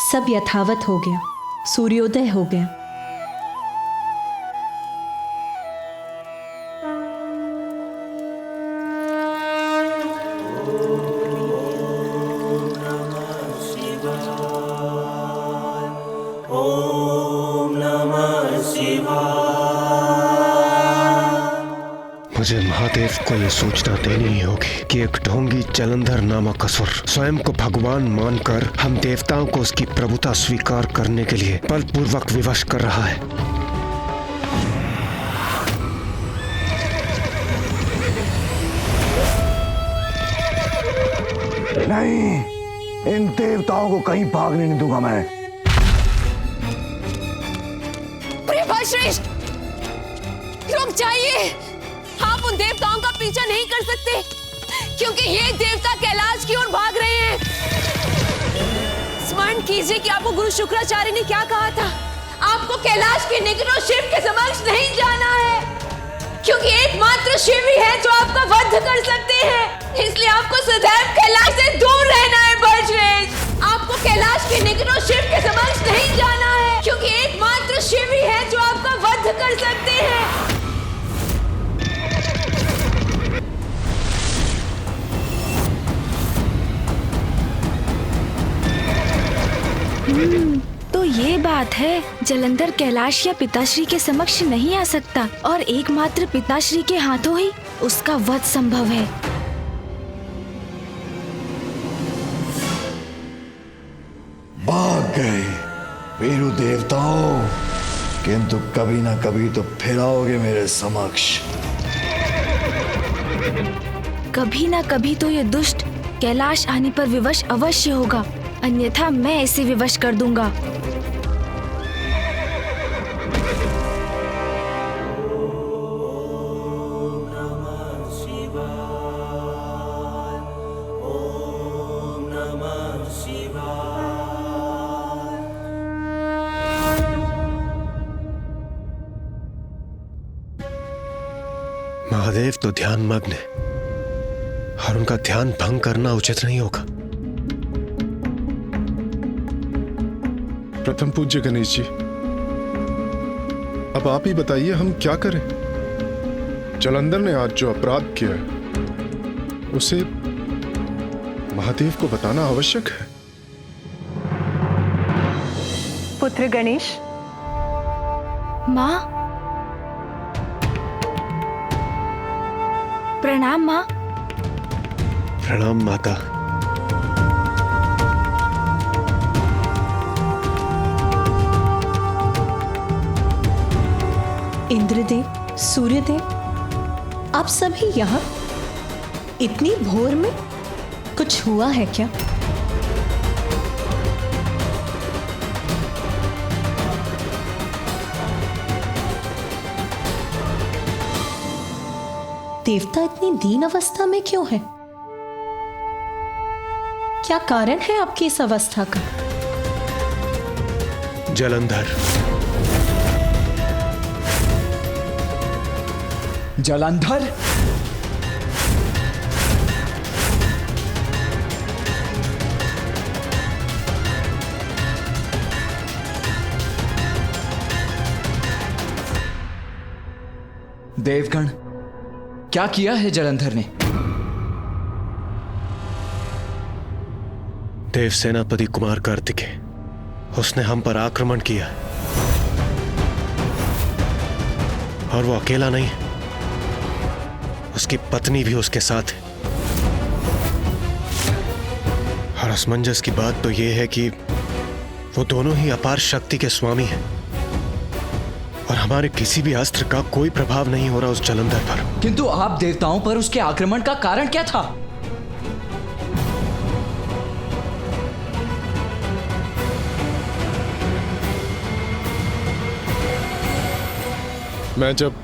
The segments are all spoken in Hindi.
सब यथावत हो गया, सूर्योदय हो गया। मुझे महादेव को ये सूचना देनी ही होगी कि एक ढोंगी जलंधर नामक असुर स्वयं को भगवान मानकर हम देवताओं को उसकी प्रभुता स्वीकार करने के लिए बलपूर्वक विवश कर रहा है। नहीं, इन देवताओं को कहीं भागने नहीं दूंगा मैं। श्रेष्ठ, रुक जाइए। आप उन देवताओं का पीछा नहीं कर सकते क्योंकि ये देवता कैलाश की ओर भाग रहे हैं। स्मरण कीजिए कि आपको गुरु शुक्राचार्य ने क्या कहा था। आपको कैलाश के निकट और शिव के समक्ष नहीं जाना है क्योंकि एकमात्र शिव ही है जो आपका वध कर सकते हैं। इसलिए आपको सदैव कैलाश से दूर रहना है बलश्रेष्ठ। आपको कैलाश के निकट और शिव के समक्ष नहीं जाना है क्योंकि एकमात्र शिव ही है जो आपका वध कर सकते हैं। तो ये बात है, जलंधर कैलाश या पिताश्री के समक्ष नहीं आ सकता और एकमात्र पिताश्री के हाथों ही उसका वध संभव है। भाग गए वीरू देवताओं, किंतु कभी ना कभी तो फिर आओगे मेरे समक्ष। कभी ना कभी तो ये दुष्ट कैलाश आने पर विवश अवश्य होगा, अन्यथा मैं इसे विवश कर दूंगा। महादेव तो ध्यान मग्न है और उनका ध्यान भंग करना उचित नहीं होगा। प्रथम पूज्य गणेश जी, अब आप ही बताइए हम क्या करें। जलंधर ने आज जो अपराध किया है उसे महादेव को बताना आवश्यक है। पुत्र गणेश। माँ, प्रणाम माँ। प्रणाम माता। इंद्रदेव, सूर्यदेव, आप सभी यहाँ इतनी भोर में? कुछ हुआ है क्या? देवता इतनी दीन अवस्था में क्यों है? क्या कारण है आपकी इस अवस्था का? जलंधर। जलंधर? देवगण, क्या किया है जलंधर ने? देव सेनापति कुमार कार्तिकेय, उसने हम पर आक्रमण किया और वो अकेला नहीं, उसकी पत्नी भी उसके साथ है। और असमंजस की बात तो यह है कि वो दोनों ही अपार शक्ति के स्वामी हैं और हमारे किसी भी अस्त्र का कोई प्रभाव नहीं हो रहा उस जलंधर पर। किंतु आप देवताओं पर उसके आक्रमण का कारण क्या था? मैं जब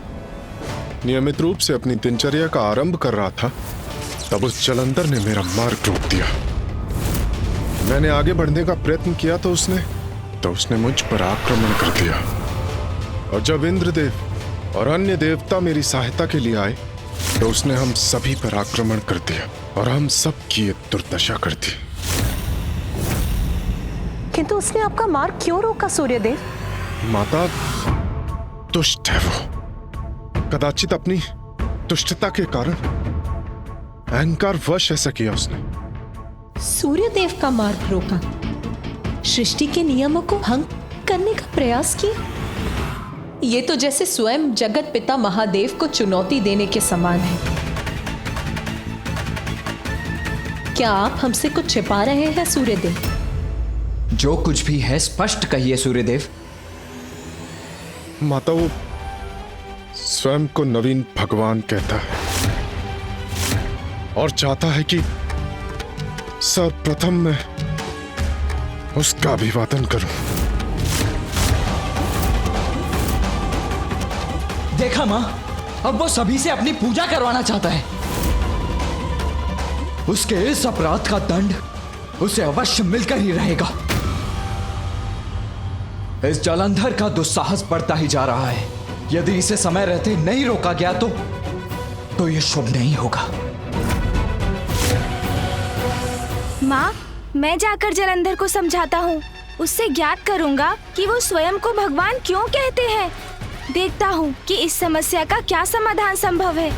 नियमित रूप से अपनी दिनचर्या का आरंभ कर रहा था तब उस जलंधर ने मेरा मार्ग रोक दिया। मैंने आगे बढ़ने का प्रयत्न किया तो उसने मुझ पर आक्रमण कर दिया। और जब इंद्रदेव और अन्य देवता मेरी सहायता के लिए आए तो उसने हम सभी पर आक्रमण कर दिया और हम सब की दुर्दशा कर दी। किंतु उसने आपका मार्ग क्यों रोका सूर्यदेव? माता दुष्ट है वो। कदाचित अपनी दुष्टता के कारण अहंकार वश ऐसा किया उसने। सूर्यदेव का मार्ग रोका, सृष्टि के नियमों को भंग करने का प्रयास किया। ये तो जैसे स्वयं जगत पिता महादेव को चुनौती देने के समान है। क्या आप हमसे कुछ छिपा रहे हैं सूर्यदेव? जो कुछ भी है स्पष्ट कहिए सूर्यदेव। माता वो स्वयं को नवीन भगवान कहता है और चाहता है कि सर्वप्रथम मैं उसका अभिवादन करूं। देखा मां, अब वो सभी से अपनी पूजा करवाना चाहता है। उसके इस अपराध का दंड उसे अवश्य मिलकर ही रहेगा। इस जलंधर का दुस्साहस बढ़ता ही जा रहा है। यदि इसे समय रहते नहीं रोका गया तो यह शुभ नहीं होगा। माँ, मैं जाकर जलंधर को समझाता हूँ। उससे ज्ञात करूँगा कि वो स्वयं को भगवान क्यों कहते हैं। देखता हूँ कि इस समस्या का क्या समाधान संभव है।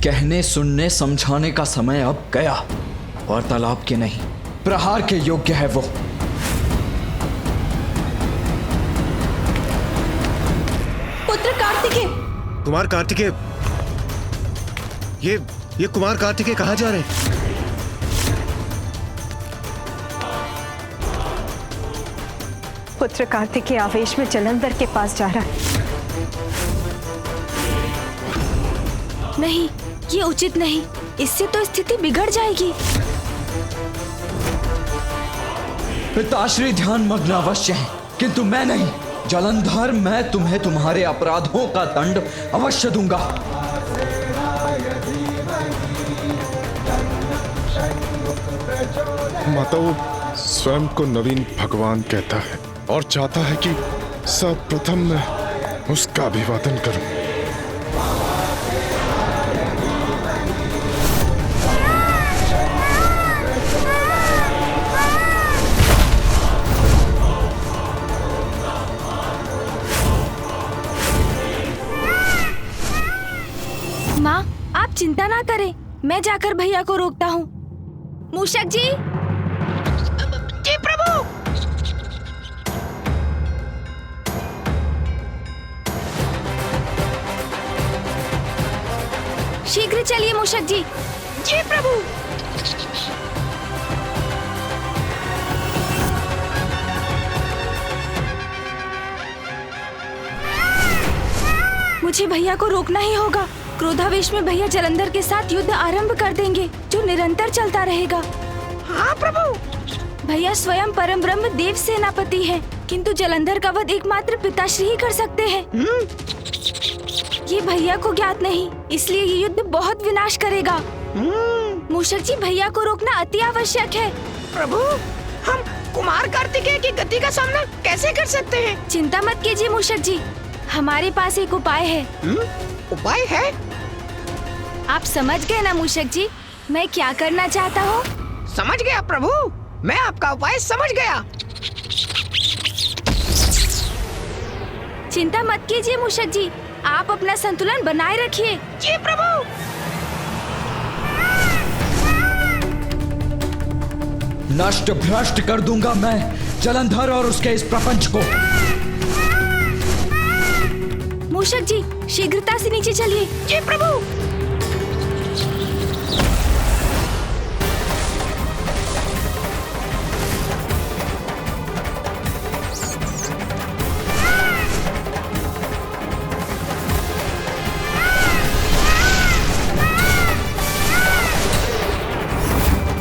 कहने सुनने समझाने का समय अब गया। वार्तालाप के नहीं, प्रहार के योग्य है वो। पुत्र कार्तिकेय। कुमार कार्तिकेय, ये कुमार कार्तिकेय कहाँ जा रहे हैं? पुत्र कार्तिकेय आवेश में जलंधर के पास जा रहा है। नहीं, ये उचित नहीं। इससे तो स्थिति बिगड़ जाएगी। पिताश्री ध्यान मग्न अवश्य है, किंतु मैं नहीं। जलंधर, मैं तुम्हें तुम्हारे अपराधों का दंड अवश्य दूंगा। माता वो स्वयं को नवीन भगवान कहता है और चाहता है कि सर्वप्रथम मैं उसका अभिवादन करूं। माँ, आप चिंता ना करें। मैं जाकर भैया को रोकता हूँ। मूषक जी। जी प्रभु। शीघ्र चलिए मूषक जी। जी प्रभु। मुझे भैया को रोकना ही होगा। क्रोधावेश में भैया जलंधर के साथ युद्ध आरंभ कर देंगे, जो निरंतर चलता रहेगा। हाँ प्रभु। भैया स्वयं परम ब्रह्म देव सेनापति हैं, किंतु जलंधर का वध एकमात्र पिताश्री ही कर सकते हैं। ये भैया को ज्ञात नहीं, इसलिए ये युद्ध बहुत विनाश करेगा। मूषक जी, भैया को रोकना अति आवश्यक है। प्रभु, हम कुमार कार्तिकेय की गति का सामना कैसे कर सकते हैं? चिंता मत कीजिए मूषक जी, हमारे पास एक उपाय है। उपाय है? आप समझ गए ना मूषक जी, मैं क्या करना चाहता हूँ? समझ गया प्रभु, मैं आपका उपाय समझ गया। चिंता मत कीजिए मूषक जी, आप अपना संतुलन बनाए रखिए। जी प्रभु। नष्ट भ्रष्ट कर दूंगा मैं जलंधर और उसके इस प्रपंच को। मूषक जी, शीघ्रता से नीचे चलिए। जी प्रभु।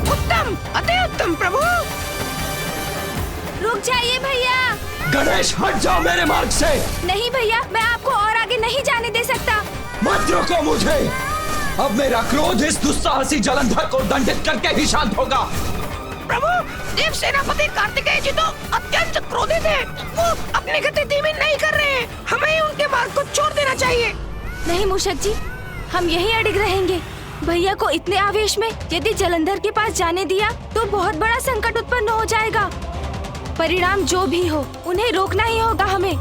उत्तम, अति उत्तम प्रभु। रुक जाइए भैया। गणेश, हट जाओ मेरे मार्ग से। नहीं भैया, मैं आपको और आगे नहीं जाने दे सकता। मत रोको मुझे। अब मेरा क्रोध इस दुस्साहसी जलंधर को दंडित करके ही शांत होगा। प्रभु, देव सेनापति कार्तिकेय जी तो अत्यंत क्रोधित हैं। वो अपनी गति धीमी नहीं कर रहे हैं। हमें उनके मार्ग को छोड़ देना चाहिए। नहीं मूषक जी, हम यहीं अड़िग रहेंगे। भैया को इतने आवेश में यदि जलंधर के पास जाने दिया तो बहुत बड़ा संकट उत्पन्न हो जाएगा। परिणाम जो भी हो उन्हें रोकना ही होगा हमें।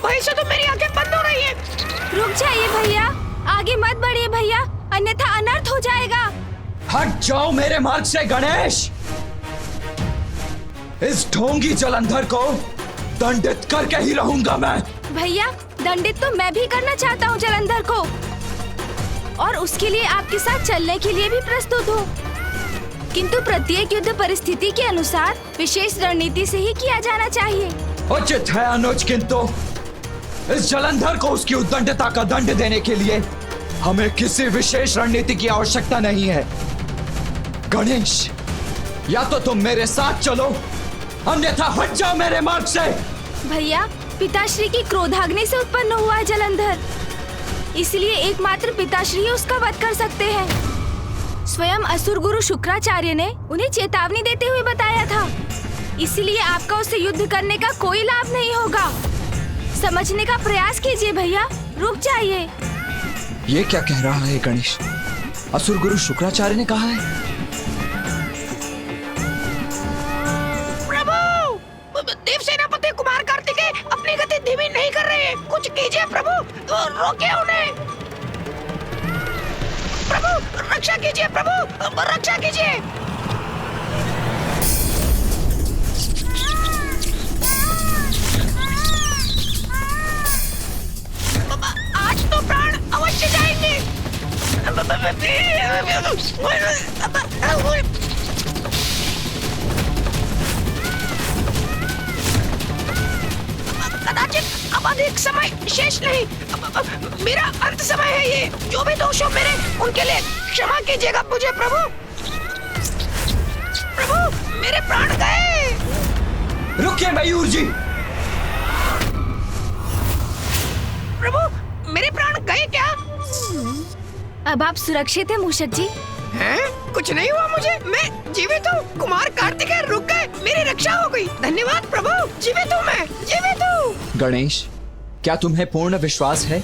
वहीं से तो मेरी आंखें बंद हो रही है। रुक जाइए भैया, आगे मत बढ़िए भैया, अन्यथा अनर्थ हो जाएगा। हट जाओ मेरे मार्ग से गणेश। इस ढोंगी जलंधर को दंडित करके ही रहूंगा मैं। भैया, दंडित तो मैं भी करना चाहता हूँ जलंधर को, और उसके लिए आपके साथ चलने के लिए भी प्रस्तुत हूँ, किंतु प्रत्येक युद्ध परिस्थिति के अनुसार विशेष रणनीति से ही किया जाना चाहिए। उचित है अनुज, किंतु इस जलंधर को उसकी उद्दंडता का दंड देने के लिए हमें किसी विशेष रणनीति की आवश्यकता नहीं है। गणेश, या तो तुम मेरे साथ चलो, अन्यथा हट जाओ मेरे मार्ग से। भैया, पिताश्री की क्रोधाग्नि से उत्पन्न हुआ है जलंधर, इसलिए एकमात्र पिताश्री ही उसका वध कर सकते हैं। स्वयं असुर गुरु शुक्राचार्य ने उन्हें चेतावनी देते हुए बताया था, इसलिए आपका उससे युद्ध करने का कोई लाभ नहीं होगा। समझने का प्रयास कीजिए भैया, रुक जाइए। ये क्या कह रहा है गणेश? असुर गुरु शुक्राचार्य ने कहा है? देव सेनापति कुमार कार्तिकेय अपनी गति धीमी नहीं कर रहे हैं। कुछ कीजिए प्रभु, रोके उन्हें। प्रभु रक्षा कीजिए, प्रभु रक्षा कीजिए। आज तो प्राण अवश्य जाएंगे। कदाचित अब अधिक समय शेष नहीं। मेरा अंत समय है ये। जो भी दोष हो मेरे, उनके लिए क्षमा कीजिएगा मुझे प्रभु। प्रभु मेरे प्राण गए। रुकिए मयूर जी। प्रभु मेरे प्राण गए क्या? अब आप सुरक्षित हैं मूषक जी? हैं? कुछ नहीं हुआ मुझे, मैं जीवित हूँ। कुमार कार्तिकेय रुक गए, मेरी रक्षा हो गई। धन्यवाद प्रभु, जीवित हूँ मैं, जीवित हूँ। गणेश, क्या तुम्हें पूर्ण विश्वास है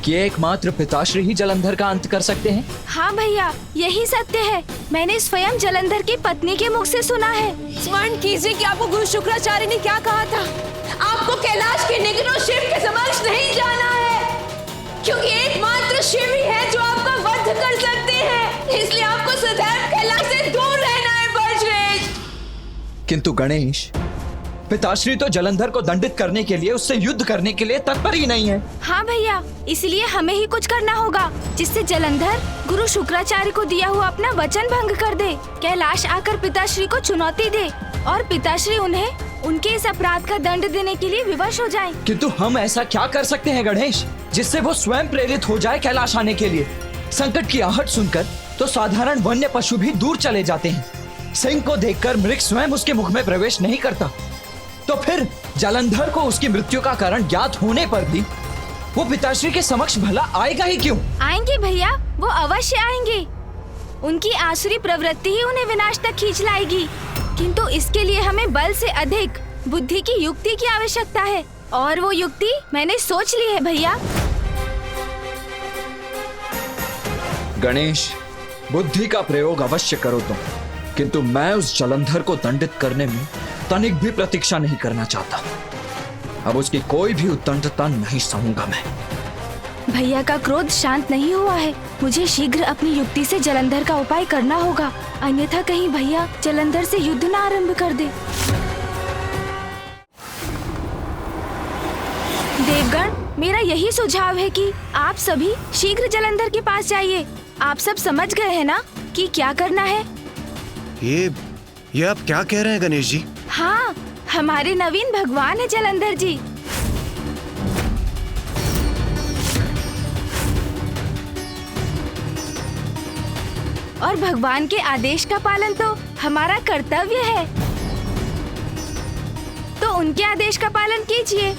कि एकमात्र पिताश्री ही जलंधर का अंत कर सकते हैं? हाँ भैया, यही सत्य है। मैंने स्वयं जलंधर की पत्नी के मुख से सुना है। स्मरण कीजिए कि आपको गुरु शुक्राचार्य ने क्या कहा था। आपको कैलाश के निकटों शिव के समक्ष नहीं जाना है, क्योंकि एकमात्र शिव ही है जो आपका वध कर सकते हैं। इसलिए आपको सदैव कैलाश से दूर रहना है बजरंग। किंतु गणेश, पिताश्री तो जलंधर को दंडित करने के लिए, उससे युद्ध करने के लिए तत्पर ही नहीं है। हाँ भैया, इसलिए हमें ही कुछ करना होगा जिससे जलंधर गुरु शुक्राचार्य को दिया हुआ अपना वचन भंग कर दे, कैलाश आकर पिताश्री को चुनौती दे और पिताश्री उन्हें उनके इस अपराध का दंड देने के लिए विवश हो जाएं। किंतु हम ऐसा क्या कर सकते हैं गणेश, जिससे वो स्वयं प्रेरित हो जाए कैलाश आने के लिए? संकट की आहट सुनकर तो साधारण वन्य पशु भी दूर चले जाते हैं। सिंह को देखकर मृग स्वयं उसके मुख में प्रवेश नहीं करता, तो फिर जलंधर को उसकी मृत्यु का कारण ज्ञात होने पर भी वो पिताश्री के समक्ष भला आएगा ही क्यों? आएंगे भैया, वो अवश्य आएंगे। उनकी आसुरी प्रवृत्ति ही उन्हें विनाश तक खींच लाएगी, किंतु इसके लिए हमें बल से अधिक बुद्धि की युक्ति की आवश्यकता है, और वो युक्ति मैंने सोच ली है भैया। गणेश, बुद्धि का प्रयोग अवश्य करो तुम, किंतु मैं उस जलंधर को दंडित करने में तनिक भी प्रतीक्षा नहीं करना चाहता। अब उसकी कोई भी उद्दंडता नहीं सहूंगा मैं। भैया का क्रोध शांत नहीं हुआ है। मुझे शीघ्र अपनी युक्ति से जलंधर का उपाय करना होगा, अन्यथा कहीं भैया जलंधर से युद्ध न आरंभ कर दे। देवगण, मेरा यही सुझाव है कि आप सभी शीघ्र जलंधर के पास जाइए। आप सब समझ गए हैं ना कि क्या करना है? ये आप क्या कह रहे हैं गणेश जी? हाँ, हमारे नवीन भगवान है जलंधर जी। और भगवान के आदेश का पालन तो हमारा कर्तव्य है, तो उनके आदेश का पालन कीजिए।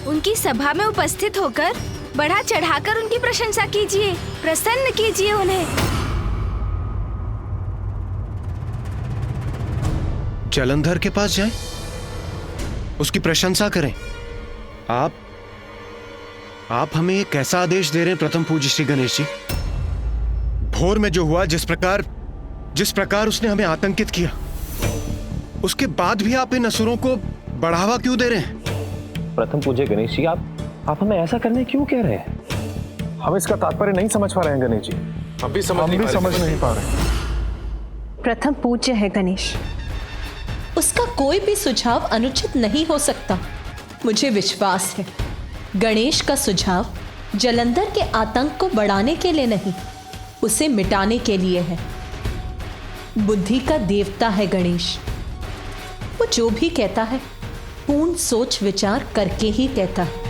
उनकी सभा में उपस्थित होकर बढ़ा चढ़ाकर उनकी प्रशंसा कीजिए, प्रसन्न कीजिए उन्हें। जलंधर के पास जाएं, उसकी प्रशंसा करें। आप हमें एक ऐसा आदेश दे रहे हैं प्रथम पूज्य श्री गणेश जी? भोर में जो हुआ, जिस प्रकार उसने हमें आतंकित किया, उसके बाद भी आप इन असुरों को बढ़ावा क्यों दे रहे हैं? प्रथम पूज्य गणेश जी, आप हमें ऐसा करने क्यों कह रहे हैं? हम इसका तात्पर्य नहीं समझ पा रहे हैं गणेश जी। हम भी समझ नहीं पा रहे। प्रथम पूज्य है गणेश, उसका कोई भी सुझाव अनुचित नहीं हो सकता। मुझे विश्वास है गणेश का सुझाव जलंधर के आतंक को बढ़ाने के लिए नहीं, उसे मिटाने के लिए है। बुद्धि का देवता है गणेश, वो जो भी कहता है पूर्ण सोच विचार करके ही कहता है।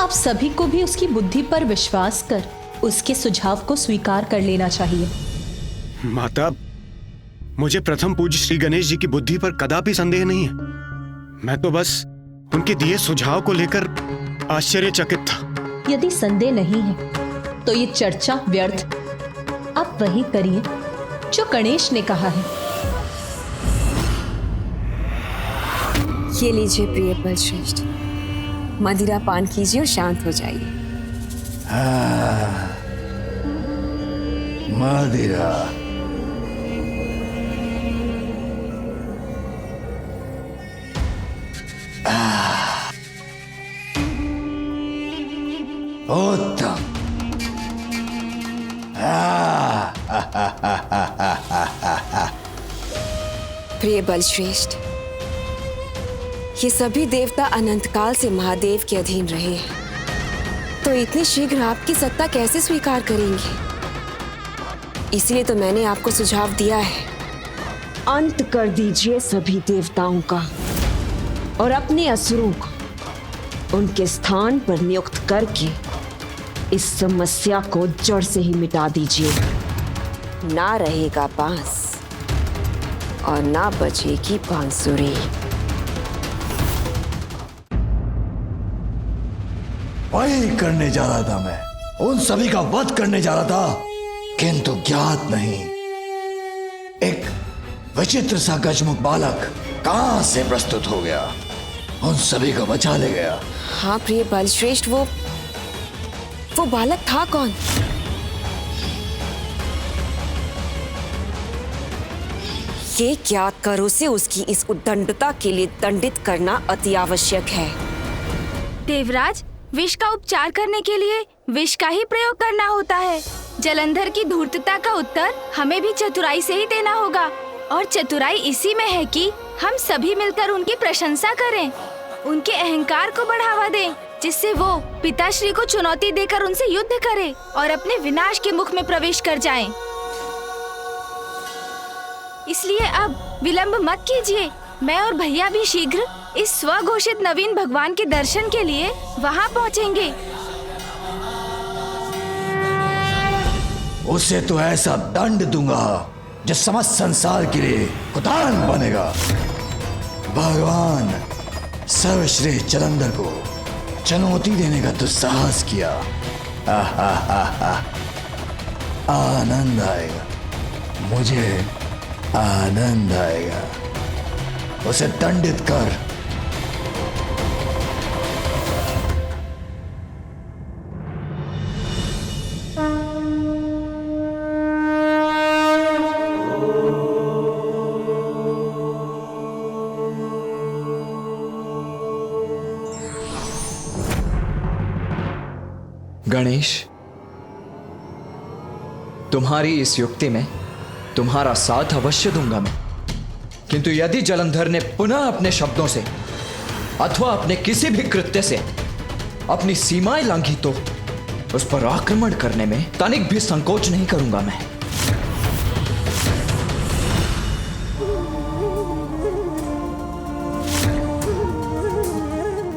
आप सभी को भी उसकी बुद्धि पर विश्वास कर उसके सुझाव को स्वीकार कर लेना चाहिए। माता, मुझे प्रथम पूज्य श्री गणेश जी की बुद्धि पर कदापि संदेह नहीं है। मैं तो बस उनके दिए सुझाव को लेकर आश्चर्यचकित था। यदि संदेह नहीं है तो ये चर्चा व्यर्थ। आप वही करिए जो गणेश ने कहा है। ये लीजिए प्रिय बलश्रेष्ठ, मदिरा पान कीजिए और शांत हो जाइए। मदिरा। उत्तम। प्रिय बलश्रेष्ठ, ये सभी देवता अनंत काल से महादेव के अधीन रहे हैं, तो इतनी शीघ्र आपकी सत्ता कैसे स्वीकार करेंगे? इसलिए तो मैंने आपको सुझाव दिया है, अंत कर दीजिए सभी देवताओं का और अपने असुरों को उनके स्थान पर नियुक्त करके इस समस्या को जड़ से ही मिटा दीजिए। ना रहेगा बांस और ना बचेगी बांसुरी। वही करने जा रहा था मैं, उन सभी का वध करने जा रहा था, किंतु ज्ञात नहीं एक विचित्र सा गजमुख बालक कहां से प्रस्तुत हो गया, उन सभी को बचा ले गया। हाँ प्रिय बलश्रेष्ठ, वो बालक था कौन? ये ज्ञात कर उसे उसकी इस उद्दंडता के लिए दंडित करना अति आवश्यक है। देवराज, विष का उपचार करने के लिए विष का ही प्रयोग करना होता है। जलंधर की धूर्तता का उत्तर हमें भी चतुराई से ही देना होगा, और चतुराई इसी में है कि हम सभी मिलकर उनकी प्रशंसा करें, उनके अहंकार को बढ़ावा दें, जिससे वो पिताश्री को चुनौती देकर उनसे युद्ध करे और अपने विनाश के मुख में प्रवेश कर जाएं। इसलिए अब विलंब मत कीजिए। मैं और भैया भी शीघ्र इस स्वघोषित नवीन भगवान के दर्शन के लिए वहाँ पहुँचेंगे। उसे तो ऐसा दंड दूंगा जो समस्त संसार के लिए उदाहरण बनेगा। भगवान सर्वश्रेष्ठ जलंधर को चुनौती देने का दुस्साहस किया। आनंद आएगा, मुझे आनंद आएगा। उसे दंडित कर। गणेश, तुम्हारी इस युक्ति में तुम्हारा साथ अवश्य दूंगा मैं, किंतु यदि जलंधर ने पुनः अपने शब्दों से अथवा अपने किसी भी कृत्य से अपनी सीमाएं लांघी तो उस पर आक्रमण करने में तनिक भी संकोच नहीं करूंगा मैं।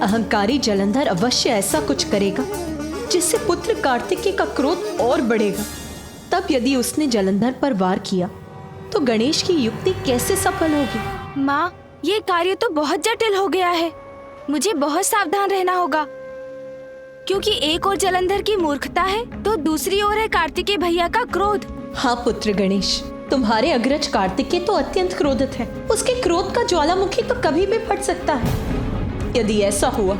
अहंकारी जलंधर अवश्य ऐसा कुछ करेगा जिससे पुत्र कार्तिकेय का क्रोध और बढ़ेगा। तब यदि उसने जलंधर पर वार किया तो गणेश की युक्ति कैसे सफल होगी? माँ, ये कार्य तो बहुत जटिल हो गया है। मुझे बहुत सावधान रहना होगा, क्योंकि एक ओर जलंधर की मूर्खता है तो दूसरी ओर है कार्तिकेय भैया का क्रोध। हाँ पुत्र गणेश, तुम्हारे अग्रज कार्तिकेय तो अत्यंत क्रोधित है। उसके क्रोध का ज्वालामुखी तो कभी भी फट सकता है। यदि ऐसा हुआ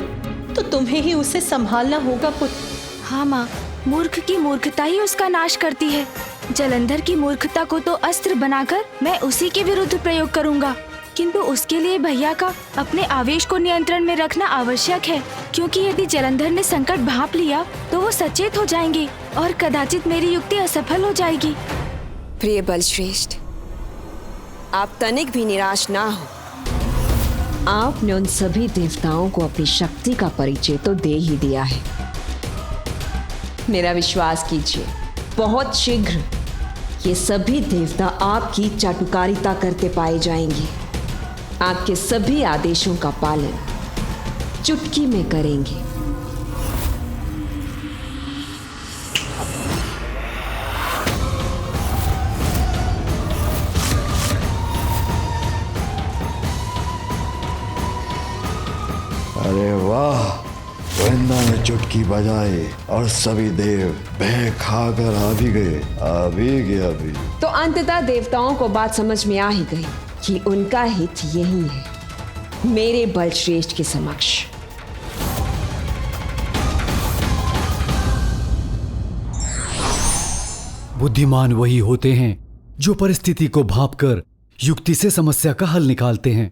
तो तुम्हें ही उसे संभालना होगा पुत्र। हाँ माँ, मूर्ख की मूर्खता ही उसका नाश करती है। जलंधर की मूर्खता को तो अस्त्र बनाकर मैं उसी के विरुद्ध प्रयोग करूँगा, किंतु उसके लिए भैया का अपने आवेश को नियंत्रण में रखना आवश्यक है, क्योंकि यदि जलंधर ने संकट भांप लिया तो वो सचेत हो जाएंगे और कदाचित मेरी युक्ति असफल हो जाएगी। प्रिय बलश्रेष्ठ, आप तनिक भी निराश ना हो। आपने उन सभी देवताओं को अपनी शक्ति का परिचय तो दे ही दिया है। मेरा विश्वास कीजिए, बहुत शीघ्र ये सभी देवता आपकी चाटुकारिता करते पाए जाएंगे। आपके सभी आदेशों का पालन चुटकी में करेंगे। अरे वाह, वृंदा ने चुटकी बजाई और सभी देव भय खाकर आ भी गए। अभी तो अंततः देवताओं को बात समझ में आ ही गई कि उनका हित यही है, मेरे बलश्रेष्ठ के समक्ष। बुद्धिमान वही होते हैं जो परिस्थिति को भांपकर युक्ति से समस्या का हल निकालते हैं।